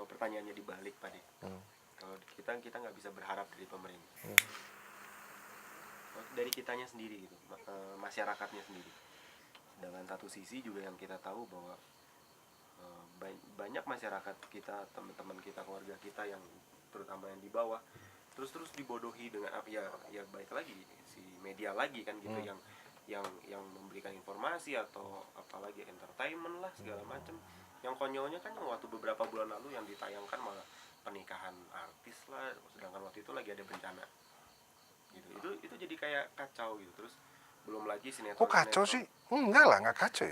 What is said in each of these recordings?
pertanyaannya dibalik, Pak De. Kalau kita nggak bisa berharap dari pemerintah, dari kitanya sendiri gitu, masyarakatnya sendiri. Dengan satu sisi juga yang kita tahu bahwa banyak masyarakat kita, teman-teman kita, keluarga kita yang terutama yang di bawah terus dibodohi dengan ya baik lagi si media lagi kan gitu, yang memberikan informasi atau apalagi entertainment lah segala macam. Yang konyolnya kan waktu beberapa bulan lalu yang ditayangkan malah pernikahan artis lah, sedangkan waktu itu lagi ada bencana gitu. Itu jadi kayak kacau gitu. Terus belum lagi sinetron. Kok kacau sih? Enggak lah, nggak kacau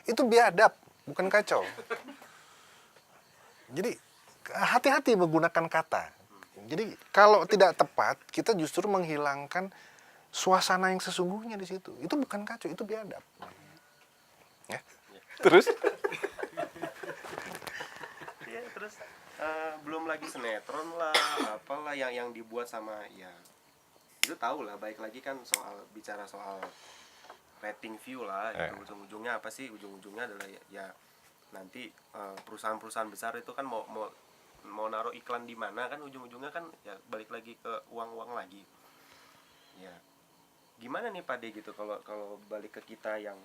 itu biadab, bukan kacau. Jadi hati-hati menggunakan kata. Jadi kalau tidak tepat, kita justru menghilangkan suasana yang sesungguhnya di situ. Itu bukan kacau, itu biadab. Ya. Terus? Ya, terus belum lagi sinetron lah, apalah yang dibuat sama ya itu tahu lah, baik lagi kan bicara soal rating view lah, itu ujung-ujungnya apa sih? Ujung-ujungnya adalah ya nanti perusahaan-perusahaan besar itu kan mau naruh iklan di mana kan, ujung-ujungnya kan ya balik lagi ke uang lagi. Ya gimana nih Pak De gitu, kalau balik ke kita yang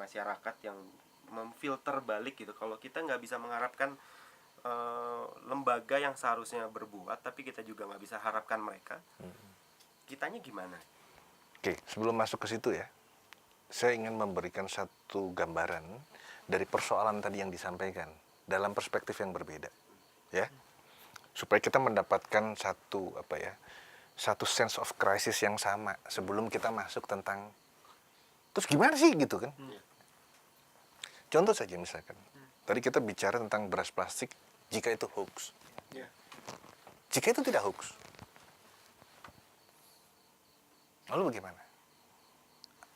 masyarakat yang memfilter balik gitu, kalau kita nggak bisa mengharapkan lembaga yang seharusnya berbuat, tapi kita juga nggak bisa harapkan mereka, kitanya gimana? Oke, sebelum masuk ke situ ya, saya ingin memberikan satu gambaran dari persoalan tadi yang disampaikan dalam perspektif yang berbeda, ya, supaya kita mendapatkan satu sense of crisis yang sama sebelum kita masuk tentang terus gimana sih gitu kan. Contoh saja misalkan, tadi kita bicara tentang beras plastik jika itu hoax. Jika itu tidak hoax, lalu bagaimana?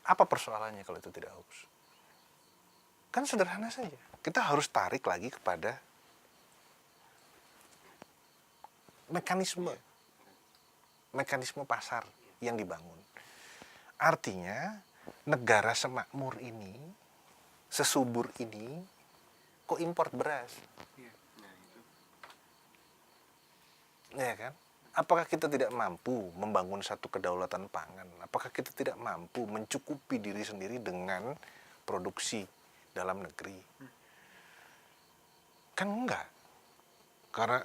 Apa persoalannya kalau itu tidak hoax? Kan sederhana saja. Kita harus tarik lagi kepada mekanisme pasar yang dibangun. Artinya negara semakmur ini, sesubur ini, kok import beras? Ya kan? Apakah kita tidak mampu membangun satu kedaulatan pangan? Apakah kita tidak mampu mencukupi diri sendiri dengan produksi dalam negeri? Kan enggak. Karena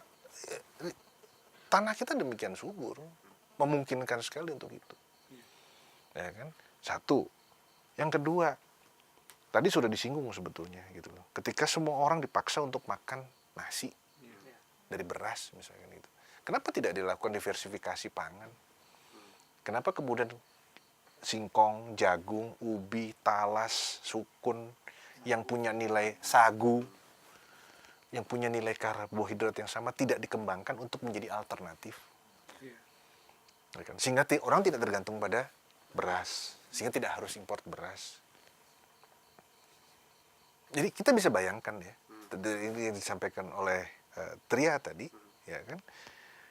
tanah kita demikian subur, memungkinkan sekali untuk itu. Ya kan? Satu. Yang kedua, tadi sudah disinggung sebetulnya gitu loh. Ketika semua orang dipaksa untuk makan nasi dari beras misalkan itu. Kenapa tidak dilakukan diversifikasi pangan? Kenapa kemudian singkong, jagung, ubi, talas, sukun yang punya nilai sagu, yang punya nilai karbohidrat yang sama tidak dikembangkan untuk menjadi alternatif? Sehingga orang tidak tergantung pada beras, sehingga tidak harus import beras. Jadi kita bisa bayangkan ya, ini yang disampaikan oleh Tria tadi, ya kan?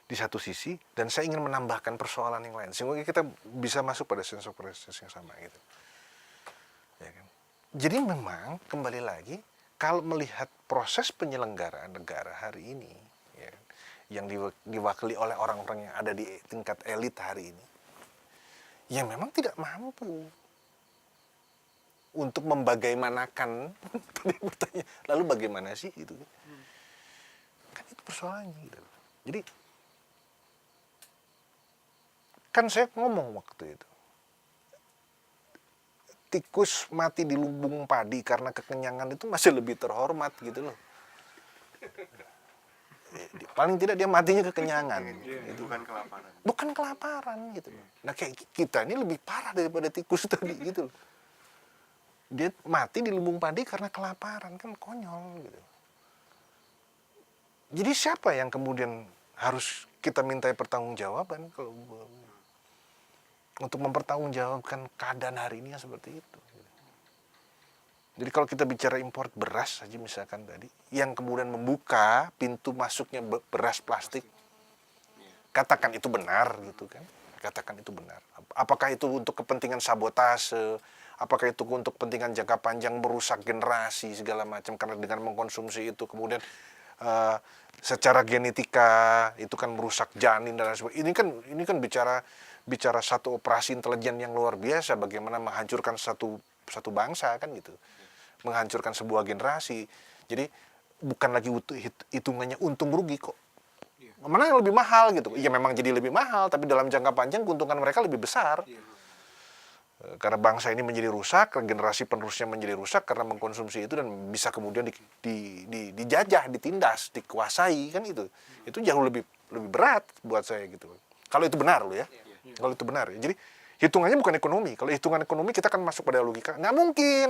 Di satu sisi, dan saya ingin menambahkan persoalan yang lain sehingga kita bisa masuk pada sense of crisis yang sama gitu. Ya kan? Jadi memang kembali lagi kalau melihat proses penyelenggaraan negara hari ini, ya, yang diwakili oleh orang-orang yang ada di tingkat elit hari ini, yang memang tidak mampu untuk membagaimanakan tadi bertanya, lalu bagaimana sih gitu kan itu persoalannya gitu. Jadi kan saya ngomong waktu itu, tikus mati di lumbung padi karena kekenyangan itu masih lebih terhormat gitu loh. Paling tidak dia matinya kekenyangan. Gitu. Bukan kelaparan gitu loh. Nah kayak kita ini lebih parah daripada tikus tadi gitu loh. Dia mati di lumbung padi karena kelaparan, kan konyol gitu. Jadi siapa yang kemudian harus kita mintai pertanggungjawaban kalau untuk mempertanggungjawabkan keadaan hari ini yang seperti itu. Jadi kalau kita bicara import beras saja misalkan tadi, yang kemudian membuka pintu masuknya beras plastik, katakan itu benar gitu kan, katakan itu benar. Apakah itu untuk kepentingan sabotase, apakah itu untuk kepentingan jangka panjang merusak generasi segala macam karena dengan mengkonsumsi itu kemudian secara genetika itu kan merusak janin dan lain sebagainya. Ini kan bicara satu operasi intelijen yang luar biasa, bagaimana menghancurkan satu bangsa kan gitu, menghancurkan sebuah generasi. Jadi bukan lagi hitungannya untung rugi kok. Mana yang lebih mahal gitu? Iya memang jadi lebih mahal, tapi dalam jangka panjang keuntungan mereka lebih besar. Karena bangsa ini menjadi rusak, generasi penerusnya menjadi rusak karena mengkonsumsi itu dan bisa kemudian dijajah, ditindas, dikuasai kan itu. Itu jauh lebih berat buat saya gitu. Kalau itu benar loh ya. Kalau itu benar ya. Jadi hitungannya bukan ekonomi. Kalau hitungan ekonomi kita kan masuk pada logika. Nggak mungkin.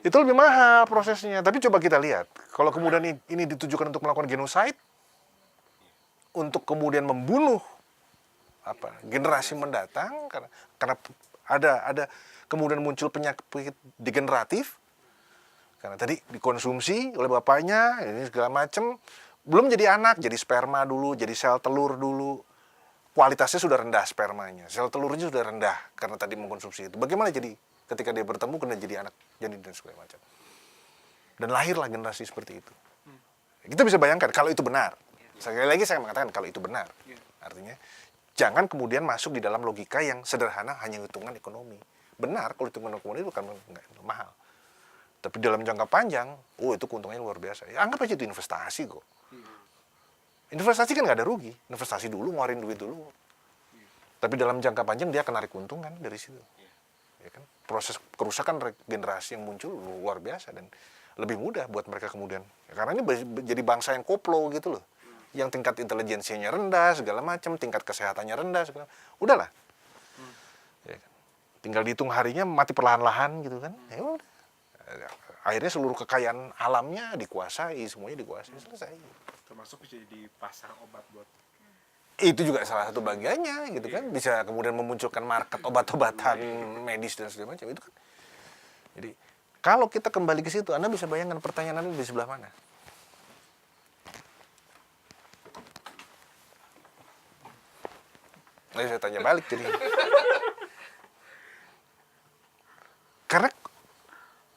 Itu lebih mahal prosesnya. Tapi coba kita lihat. Kalau kemudian ini ditujukan untuk melakukan genocide, untuk kemudian membunuh generasi mendatang karena ada kemudian muncul penyakit degeneratif karena tadi dikonsumsi oleh bapaknya ini segala macam, belum jadi anak, jadi sperma dulu, jadi sel telur dulu, kualitasnya sudah rendah spermanya, sel telurnya sudah rendah karena tadi mengkonsumsi itu. Bagaimana jadi ketika dia bertemu kena jadi anak janin dan segala macam, dan lahirlah generasi seperti itu. Kita bisa bayangkan kalau itu benar. Sekali lagi saya mengatakan kalau itu benar, artinya jangan kemudian masuk di dalam logika yang sederhana hanya hitungan ekonomi. Benar kalau hitungan ekonomi itu bukan mahal, tapi dalam jangka panjang, itu keuntungannya luar biasa. Ya, anggap aja itu investasi kok. Investasi kan nggak ada rugi, investasi dulu, ngeluarin duit dulu. Tapi dalam jangka panjang dia akan narik keuntungan dari situ. Ya kan? Proses kerusakan regenerasi yang muncul luar biasa dan lebih mudah buat mereka kemudian. Ya, karena ini jadi bangsa yang koplo gitu loh. Yang tingkat intelijensinya rendah, segala macam, tingkat kesehatannya rendah, segala. Udahlah. Ya kan? Tinggal dihitung harinya mati perlahan-lahan gitu kan. Ya udah. Akhirnya seluruh kekayaan alamnya dikuasai, semuanya dikuasai, selesai. Termasuk bisa jadi pasar obat buat Itu juga salah satu bagiannya gitu kan, bisa kemudian memunculkan market obat-obatan medis dan segala macam itu kan. Jadi kalau kita kembali ke situ, Anda bisa bayangkan pertanyaan Anda di sebelah mana? Nah, saya tanya balik jadi. Karena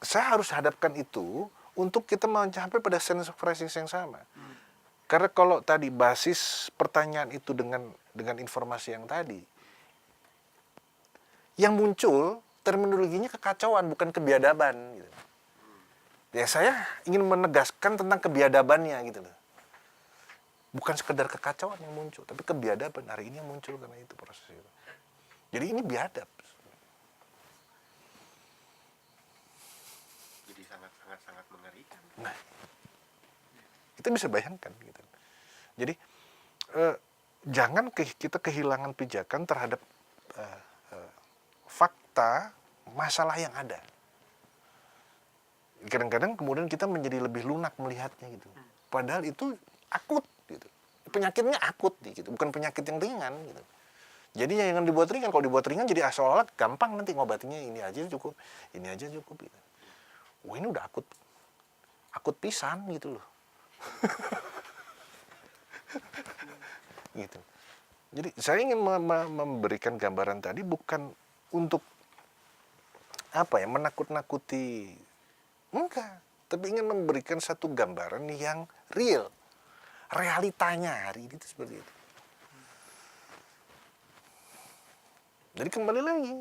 saya harus hadapkan itu untuk kita mencapai pada sense of crisis yang sama. Karena kalau tadi basis pertanyaan itu dengan informasi yang tadi, yang muncul terminologinya kekacauan bukan kebiadaban. Gitu. Ya saya ingin menegaskan tentang kebiadabannya gitu loh. Bukan sekedar kekacauan yang muncul, tapi kebiadaban hari ini yang muncul karena itu proses itu. Jadi ini biadab. Jadi sangat mengerikan. Nah, kita bisa bayangkan gitu. Jadi jangan kita kehilangan pijakan terhadap fakta masalah yang ada. Kadang-kadang kemudian kita menjadi lebih lunak melihatnya gitu. Padahal itu akut gitu. Penyakitnya akut gitu, bukan penyakit yang ringan gitu. Jadi jangan dibuat ringan. Kalau dibuat ringan jadi seolah-olah gampang nanti ngobatinya, ini aja cukup, ini aja cukup gitu. Ini udah akut pisan gitu loh. Gitu. Jadi saya ingin memberikan gambaran tadi bukan untuk menakut-nakuti, enggak, tapi ingin memberikan satu gambaran yang real, realitanya hari ini itu seperti itu. Jadi kembali lagi,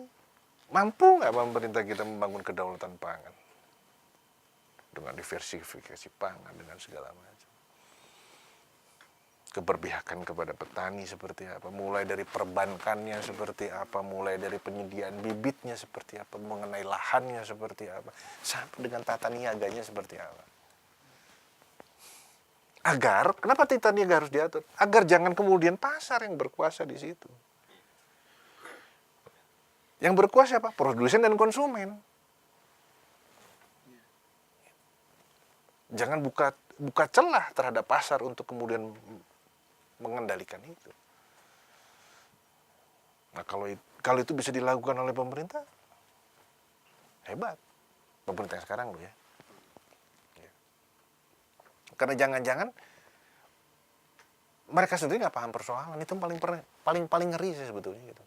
mampu nggak pemerintah kita membangun kedaulatan pangan dengan diversifikasi pangan dengan segala macam. Keberpihakan kepada petani seperti apa, mulai dari perbankannya seperti apa, mulai dari penyediaan bibitnya seperti apa, mengenai lahannya seperti apa, sampai dengan tata niaganya seperti apa. Agar, kenapa tata niaga harus diatur? Agar jangan kemudian pasar yang berkuasa di situ. Yang berkuasa apa? Produsen dan konsumen. Jangan buka celah terhadap pasar untuk kemudian mengendalikan itu. Nah, kalau itu bisa dilakukan oleh pemerintah, hebat. Pemerintah sekarang loh ya. Karena jangan-jangan mereka sendiri nggak paham persoalan, itu paling ngeri sih sebetulnya gitu.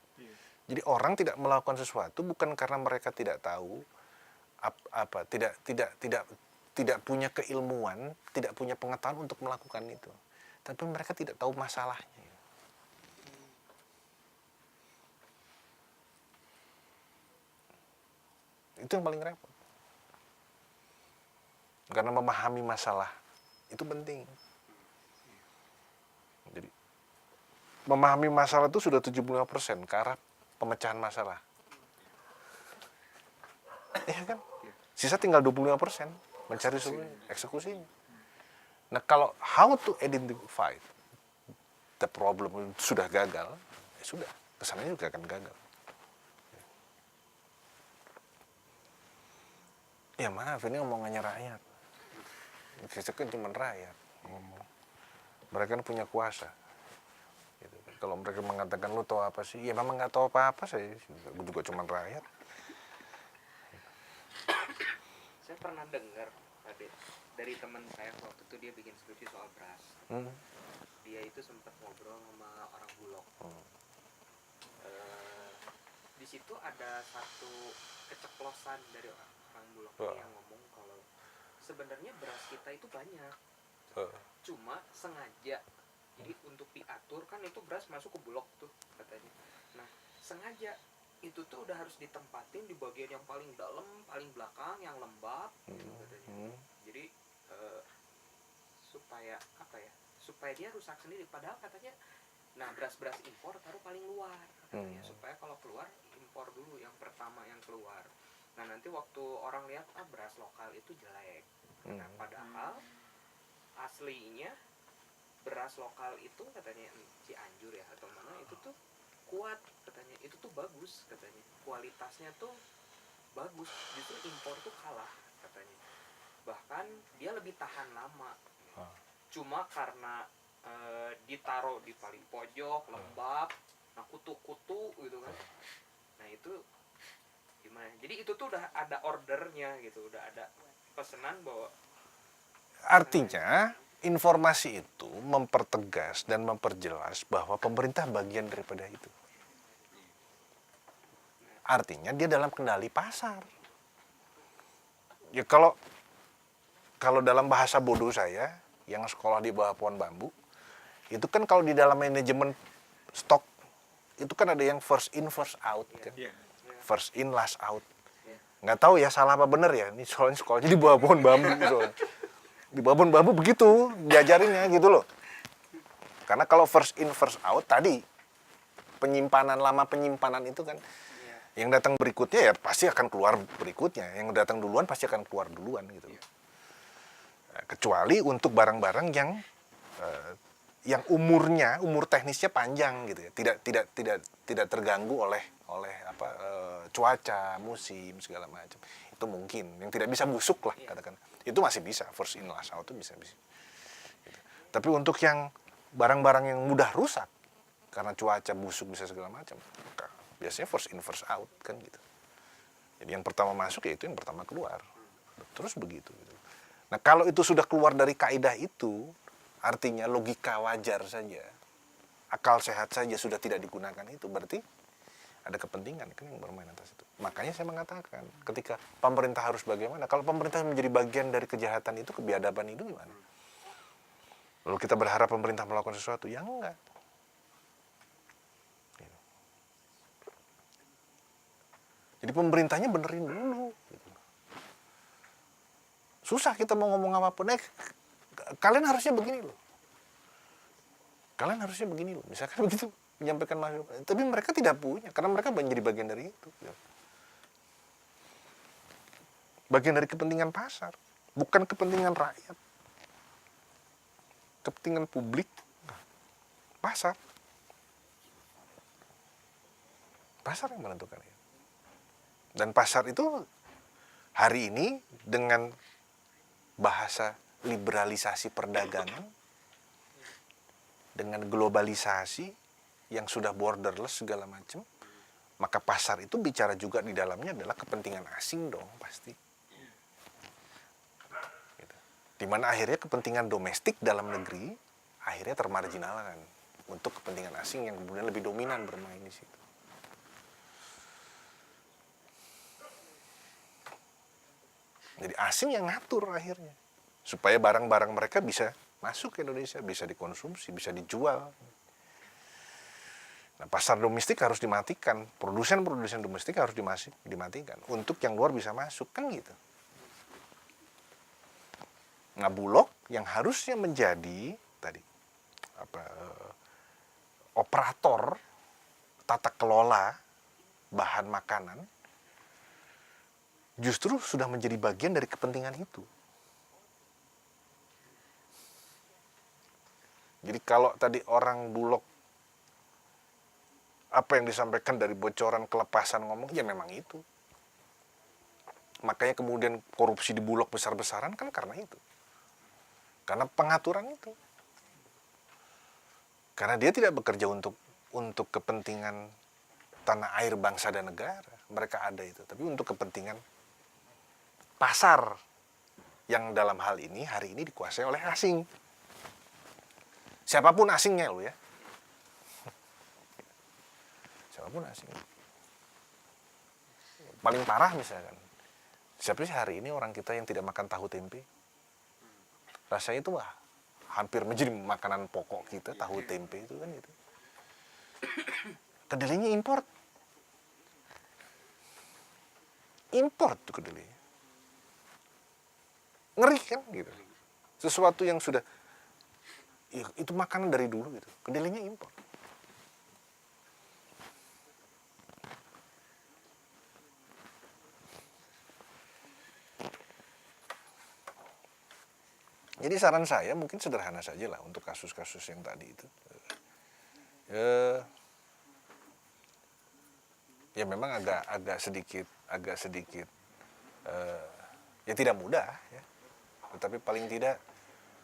Jadi orang tidak melakukan sesuatu bukan karena mereka tidak tahu, tidak punya keilmuan, tidak punya pengetahuan untuk melakukan itu. Tapi mereka tidak tahu masalahnya. Itu yang paling repot. Karena memahami masalah itu penting. Jadi memahami masalah itu sudah 75% ke arah pemecahan masalah. Iya kan? Sisa tinggal 25% mencari solusi, eksekusinya. Nah, kalau how to identify the problem sudah gagal, ya sudah, kesannya juga akan gagal. Ya maaf, ini omongannya rakyat. Kita kan cuma rakyat ngomong. Mereka kan punya kuasa. Gitu. Kalau mereka mengatakan lu tahu apa sih? Ya memang nggak tahu apa-apa sih. Gue juga cuma rakyat. Saya pernah dengar dari teman saya waktu itu dia bikin skripsi soal beras. Dia itu sempat ngobrol sama orang Bulog. Di situ ada satu keceplosan dari orang Bulog yang ngomong kalau sebenarnya beras kita itu banyak, cuma sengaja. Jadi untuk diatur kan itu beras masuk ke Bulog tuh katanya. Nah sengaja itu tuh udah harus ditempatin di bagian yang paling dalam, paling belakang, yang lembab gitu katanya. Jadi supaya apa ya? Supaya dia rusak sendiri. Padahal katanya, nah beras-beras impor taruh paling luar katanya, supaya kalau keluar impor dulu yang pertama yang keluar. Nah nanti waktu orang lihat beras lokal itu jelek. Nah padahal aslinya beras lokal itu katanya Cianjur ya atau mana itu tuh kuat katanya, itu tuh bagus katanya, kualitasnya tuh bagus, justru impor tuh kalah katanya, bahkan dia lebih tahan lama. Cuma karena ditaruh di paling pojok lembab, nah kutu-kutu gitu kan, nah itu gimana, jadi itu tuh udah ada ordernya gitu, udah ada pesanan bahwa Artinya informasi itu mempertegas dan memperjelas bahwa pemerintah bagian daripada itu. Artinya dia dalam kendali pasar. Ya kalau dalam bahasa bodoh saya yang sekolah di bawah pohon bambu, itu kan kalau di dalam manajemen stok itu kan ada yang first in first out kan. First in last out. Nggak tahu ya salah apa benar ya. Ini soalnya sekolahnya di bawah pohon bambu soalnya. Di bawah pohon bambu begitu diajarinnya gitu loh. Karena kalau first in first out tadi lama penyimpanan itu kan yang datang berikutnya ya pasti akan keluar berikutnya. Yang datang duluan pasti akan keluar duluan gitu. Nah, kecuali untuk barang-barang yang umur teknisnya panjang gitu ya. Tidak terganggu oleh cuaca, musim segala macam. Itu mungkin yang tidak bisa busuk lah katakan. Itu masih bisa first in last out itu bisa. Gitu. Tapi untuk yang barang-barang yang mudah rusak karena cuaca busuk bisa segala macam, biasanya first in first out kan gitu. Jadi yang pertama masuk ya itu yang pertama keluar. Terus begitu gitu. Nah, kalau itu sudah keluar dari kaidah itu, artinya logika wajar saja. Akal sehat saja sudah tidak digunakan itu, berarti ada kepentingan kan yang bermain atas itu. Makanya saya mengatakan, ketika pemerintah harus bagaimana? Kalau pemerintah menjadi bagian dari kejahatan itu, kebiadaban itu gimana? Lalu kita berharap pemerintah melakukan sesuatu? Ya enggak. Jadi pemerintahnya benerin dulu. Susah kita mau ngomong apapun. Kalian harusnya begini loh. Kalian harusnya begini loh. Misalkan begitu menyampaikan masukan. Tapi mereka tidak punya. Karena mereka menjadi bagian dari itu. Bagian dari kepentingan pasar. Bukan kepentingan rakyat. Kepentingan publik. Pasar. Pasar yang menentukan itu. Dan pasar itu hari ini dengan bahasa liberalisasi perdagangan, dengan globalisasi yang sudah borderless segala macam, maka pasar itu bicara juga di dalamnya adalah kepentingan asing dong pasti. Gitu. Dimana akhirnya kepentingan domestik dalam negeri akhirnya termarginalkan untuk kepentingan asing yang kemudian lebih dominan bermain di situ. Jadi asing yang ngatur akhirnya. Supaya barang-barang mereka bisa masuk ke Indonesia, bisa dikonsumsi, bisa dijual. Nah, pasar domestik harus dimatikan, produsen-produsen domestik harus dimatikan untuk yang luar bisa masuk, kan gitu. Nah, Bulog yang harusnya menjadi tadi operator tata kelola bahan makanan justru sudah menjadi bagian dari kepentingan itu. Jadi kalau tadi orang Bulog apa yang disampaikan dari bocoran kelepasan ngomong, ya memang itu. Makanya kemudian korupsi di Bulog besar-besaran kan karena itu. Karena pengaturan itu. Karena dia tidak bekerja untuk kepentingan tanah air bangsa dan negara. Mereka ada itu. Tapi untuk kepentingan pasar yang dalam hal ini hari ini dikuasai oleh asing. Siapapun asingnya lo ya. Siapapun asing. Paling parah misalkan. Siapa sih hari ini orang kita yang tidak makan tahu tempe? Rasanya itu hampir menjadi makanan pokok kita, tahu tempe itu kan gitu. Kedelainya import. Import tuh kedelainya. Ngeri kan gitu. Sesuatu yang sudah ya, itu makanan dari dulu gitu. Kedelainya import. Jadi saran saya mungkin sederhana saja lah untuk kasus-kasus yang tadi itu. Ya memang agak sedikit ya tidak mudah ya. Tetapi paling tidak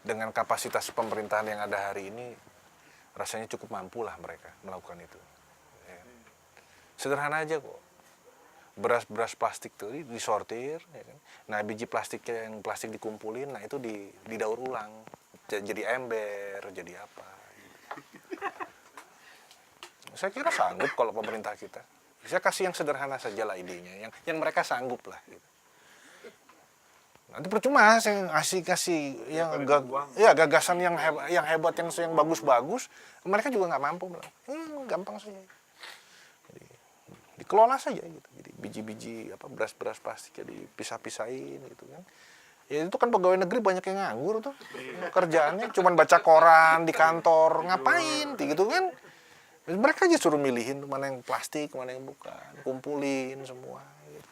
dengan kapasitas pemerintahan yang ada hari ini rasanya cukup mampu lah mereka melakukan itu. Ya. Sederhana aja kok. Beras plastik itu disortir, ya kan? Nah biji plastiknya yang plastik dikumpulin, nah itu didaur ulang, jadi ember, jadi apa? Saya kira sanggup kalau pemerintah kita. Saya kasih yang sederhana saja lah idenya, yang mereka sanggup lah. Gitu. Nanti percuma saya kasih yang gagasan yang hebat, yang bagus-bagus, mereka juga nggak mampu. Gampang saja. Dikelola saja gitu. Jadi biji-biji beras plastiknya dipisah-pisahin gitu kan. Ya itu kan pegawai negeri banyak yang nganggur tuh. Kerjaannya cuma baca koran di kantor, ngapain gitu kan. Mereka aja suruh milihin mana yang plastik, mana yang bukan, kumpulin semua gitu.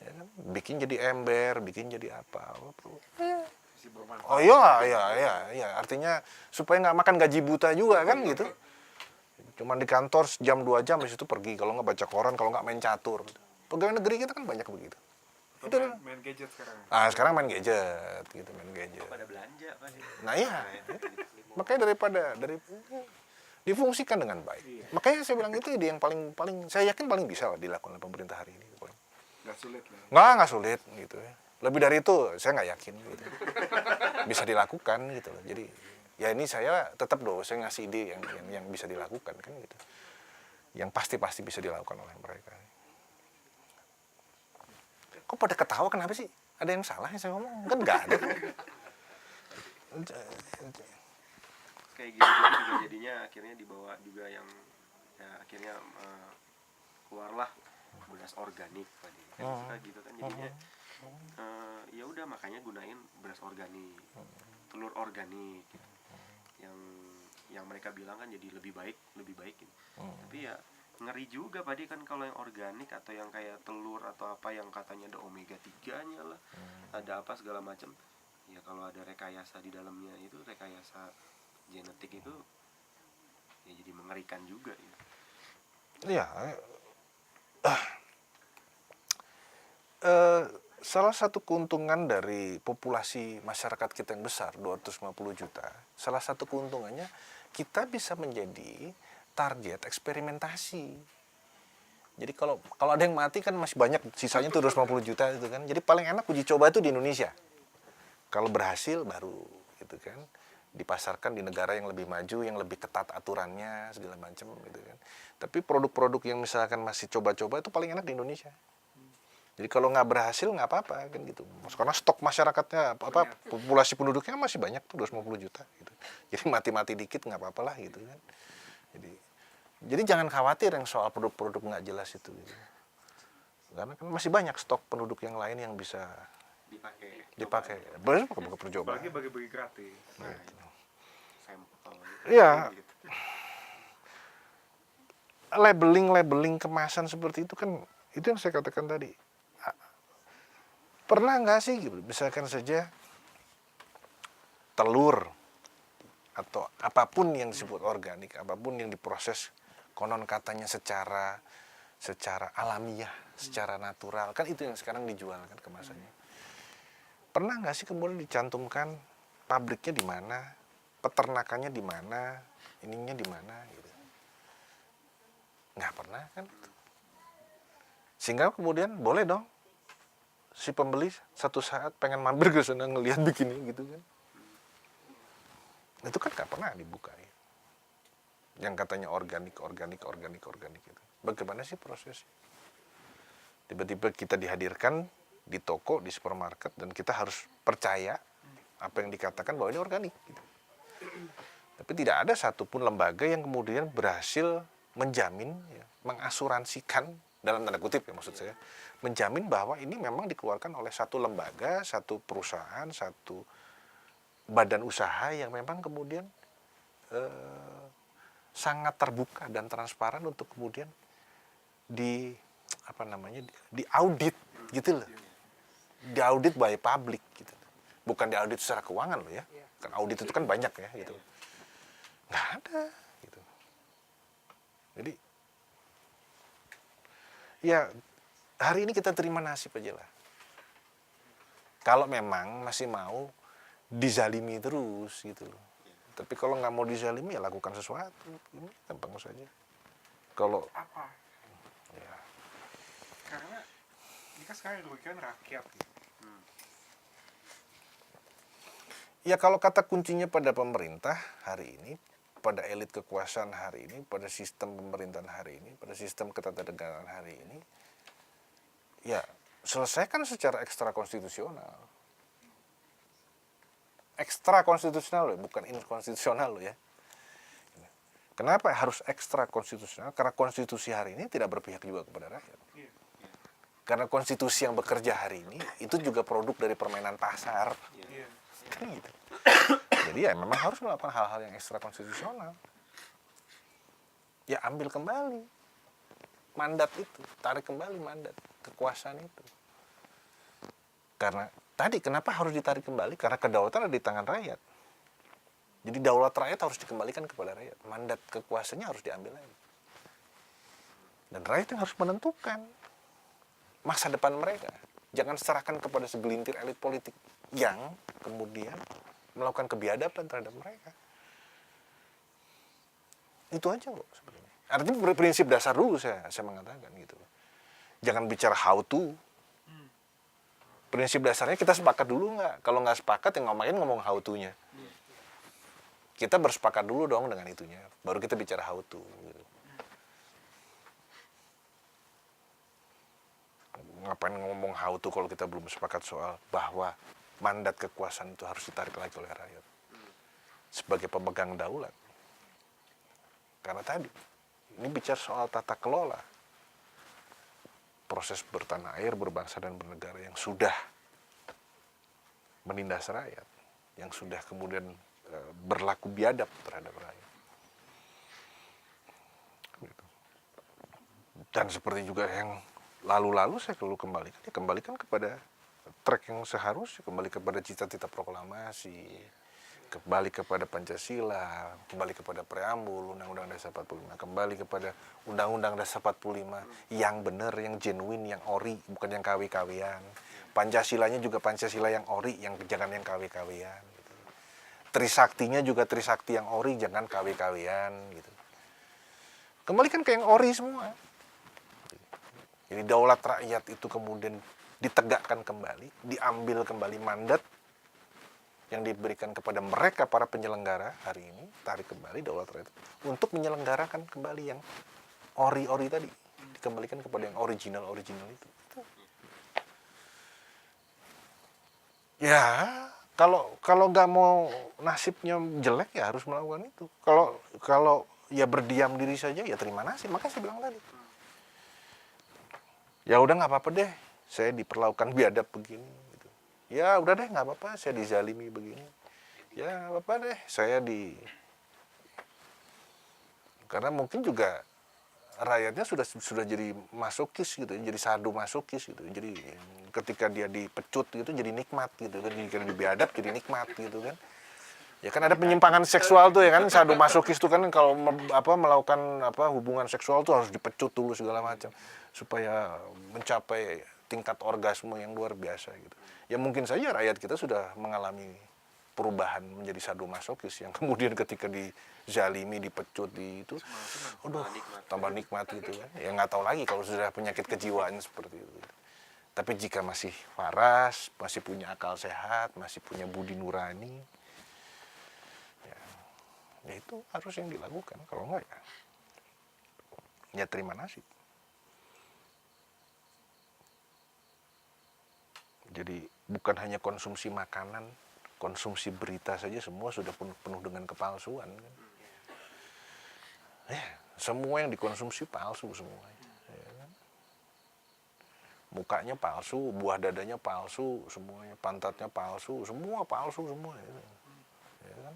Ya kan? Bikin jadi ember, bikin jadi apa. Oh iya, artinya supaya nggak makan gaji buta juga kan gitu. Cuman di kantor jam 2 jam, habis itu pergi. Kalau nggak baca koran, kalau nggak main catur. Pegawai negeri kita kan banyak begitu. Itu main gadget sekarang. Sekarang main gadget, gitu main gadget. Pada belanja Pak. Nah iya, makanya difungsikan dengan baik. Makanya saya bilang itu ide yang paling saya yakin paling bisa dilakukan oleh pemerintah hari ini. Nggak sulit lah. Nggak sulit gitu ya. Lebih dari itu saya nggak yakin gitu. Bisa dilakukan gitu loh. Jadi ya ini saya tetap saya ngasih ide yang bisa dilakukan kan gitu. Yang pasti bisa dilakukan oleh mereka. Kok pada ketawa kenapa sih? Ada yang salah yang saya ngomong? Kan nggak ada. Kayak gitu juga jadinya akhirnya dibawa juga yang ya akhirnya keluarlah beras organik tadi. Kan suka gitu kan jadinya. Ya udah makanya gunain beras organik, telur organik gitu. Yang mereka bilang kan jadi lebih baik gitu. Tapi ya ngeri juga Pak kan kalau yang organik atau yang kayak telur atau apa yang katanya ada omega 3-nya lah, ada apa segala macam. Ya kalau ada rekayasa di dalamnya itu, rekayasa genetik itu ya jadi mengerikan juga ya. Iya. Salah satu keuntungan dari populasi masyarakat kita yang besar 250 juta, salah satu keuntungannya kita bisa menjadi target eksperimentasi. Jadi kalau ada yang mati kan masih banyak, sisanya tuh 250 juta itu kan. Jadi paling enak uji coba itu di Indonesia. Kalau berhasil baru gitu kan dipasarkan di negara yang lebih maju, yang lebih ketat aturannya segala macam gitu kan. Tapi produk-produk yang misalkan masih coba-coba itu paling enak di Indonesia. Jadi kalau nggak berhasil nggak apa-apa kan gitu. Karena stok masyarakatnya populasi penduduknya masih banyak tuh 250 juta gitu. Jadi mati-mati dikit nggak apa-apa lah gitu kan. Jadi jangan khawatir yang soal produk-produk nggak jelas itu. Gitu. Karena kan masih banyak stok penduduk yang lain yang bisa dipakai. Boleh pakai percobaan. Apalagi bagi-bagi gratis. Nah, itu. Sampel. Iya. Gitu. Labeling kemasan seperti itu kan, itu yang saya katakan tadi. Pernah nggak sih gitu, misalkan saja telur atau apapun yang disebut organik, apapun yang diproses konon katanya secara alamiah, secara natural, kan itu yang sekarang dijual kan kemasannya. Pernah nggak sih kemudian dicantumkan pabriknya di mana, peternakannya di mana, ininya di mana gitu. Nggak pernah kan. Sehingga kemudian boleh dong si pembeli satu saat pengen mampir ke sana ngelihat begini gitu kan. Itu kan nggak pernah dibuka ya. Yang katanya organik gitu. Bagaimana sih prosesnya? Tiba-tiba kita dihadirkan di toko, di supermarket, dan kita harus percaya apa yang dikatakan bahwa ini organik gitu. Tapi tidak ada satupun lembaga yang kemudian berhasil menjamin, ya, mengasuransikan, dalam tanda kutip ya maksud saya, menjamin bahwa ini memang dikeluarkan oleh satu lembaga, satu perusahaan, satu badan usaha yang memang kemudian sangat terbuka dan transparan untuk kemudian diaudit gitu loh. Diaudit by public gitu. Bukan diaudit secara keuangan loh ya. Kan audit itu kan banyak ya gitu. Nggak ada gitu. Jadi ya hari ini kita terima nasib aja lah. Kalau memang masih mau dizalimi terus gitu loh. Tapi kalau nggak mau dizalimi ya lakukan sesuatu. Ini gampang saja. Kalau Apa? ya, Karena ini kan sekarang dirugikan rakyat ya. ya kalau kata kuncinya pada pemerintah hari ini, pada elit kekuasaan hari ini, pada sistem pemerintahan hari ini, pada sistem ketatanegaraan hari ini, ya selesaikan secara ekstra konstitusional. Ekstra konstitusional loh, bukan inkonstitusional loh ya. Kenapa harus ekstra konstitusional? Karena konstitusi hari ini tidak berpihak juga kepada rakyat. Karena konstitusi yang bekerja hari ini itu juga produk dari permainan pasar. Kan gitu. Jadi ya memang harus melakukan hal-hal yang ekstra konstitusional. Ya ambil kembali mandat itu, tarik kembali mandat kekuasaan itu. Karena tadi kenapa harus ditarik kembali? Karena kedaulatan ada di tangan rakyat. Jadi daulat rakyat harus dikembalikan kepada rakyat. Mandat kekuasaannya harus diambil lagi. Dan rakyat yang harus menentukan masa depan mereka. Jangan serahkan kepada segelintir elit politik yang kemudian melakukan kebiadaban terhadap mereka. Itu aja kok sebenarnya. Artinya prinsip dasar dulu saya mengatakan gitu. Jangan bicara how to. Prinsip dasarnya kita sepakat dulu nggak? Kalau nggak sepakat yang ngomong how to-nya. Kita bersepakat dulu dong dengan itunya. Baru kita bicara how to. Gitu. Ngapain ngomong how to kalau kita belum sepakat soal bahwa mandat kekuasaan itu harus ditarik lagi oleh rakyat. Sebagai pemegang daulat. Karena tadi, ini bicara soal tata kelola. Proses bertanah air, berbangsa dan bernegara yang sudah menindas rakyat. Yang sudah kemudian berlaku biadab terhadap rakyat. Dan seperti juga yang lalu-lalu saya selalu kembalikan kepada track yang seharusnya, kembali kepada cita-cita proklamasi, kembali kepada Pancasila, kembali kepada preambul Undang-Undang Dasar 45, kembali kepada Undang-Undang Dasar 45 yang benar, yang genuine, yang ori, bukan yang KW-KWan. Pancasilanya juga Pancasila yang ori, yang jangan yang KW-KWan. Gitu. Trisaktinya juga Trisakti yang ori, jangan KW-KWan. Gitu. Kembalikan ke yang ori semua. Jadi daulat rakyat itu kemudian ditegakkan kembali, diambil kembali mandat yang diberikan kepada mereka para penyelenggara hari ini, tarik kembali daulat rakyat untuk menyelenggarakan kembali yang ori-ori tadi, dikembalikan kepada yang original itu. Ya, kalau nggak mau nasibnya jelek ya harus melakukan itu. Kalau ya berdiam diri saja ya terima nasib. Makanya saya bilang tadi. Ya udah nggak apa-apa deh, saya diperlakukan biadab begini. Gitu. Ya udah deh nggak apa-apa, saya dizalimi begini. Ya nggak apa-apa deh, karena mungkin juga rakyatnya sudah jadi masokis gitu, jadi sadomasokis gitu. Jadi ketika dia dipecut gitu jadi nikmat gitu kan, jika dibiadab jadi nikmat gitu kan. Ya kan ada penyimpangan seksual tuh ya kan, sadomasokis tuh kan kalau melakukan hubungan seksual tuh harus dipecut dulu segala macam supaya mencapai tingkat orgasme yang luar biasa gitu. Ya mungkin saja rakyat kita sudah mengalami perubahan menjadi sadomasokis yang kemudian ketika dizalimi, dipecut itu, aduh, tambah nikmat gitu kan. Ya nggak tahu lagi kalau sudah penyakit kejiwaan seperti itu. Tapi jika masih waras, masih punya akal sehat, masih punya budi nurani, ya itu harus yang dilakukan. Kalau enggak ya terima nasib. Jadi bukan hanya konsumsi makanan, konsumsi berita saja semua sudah penuh dengan kepalsuan kan. Ya, semua yang dikonsumsi palsu semuanya. Ya kan? Mukanya palsu, buah dadanya palsu, semuanya pantatnya palsu, semua palsu semua. Ya kan?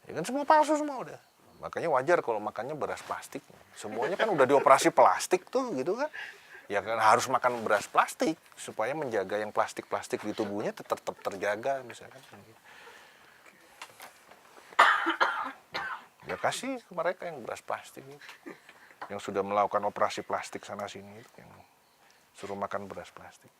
Ya kan semua palsu semua udah. Makanya wajar kalau makannya beras plastik. Semuanya kan udah dioperasi plastik tuh gitu kan. Ya kan harus makan beras plastik supaya menjaga yang plastik-plastik di tubuhnya tetap terjaga misalkan. Ya kasih ke mereka yang beras plastik yang sudah melakukan operasi plastik sana sini yang suruh makan beras plastik.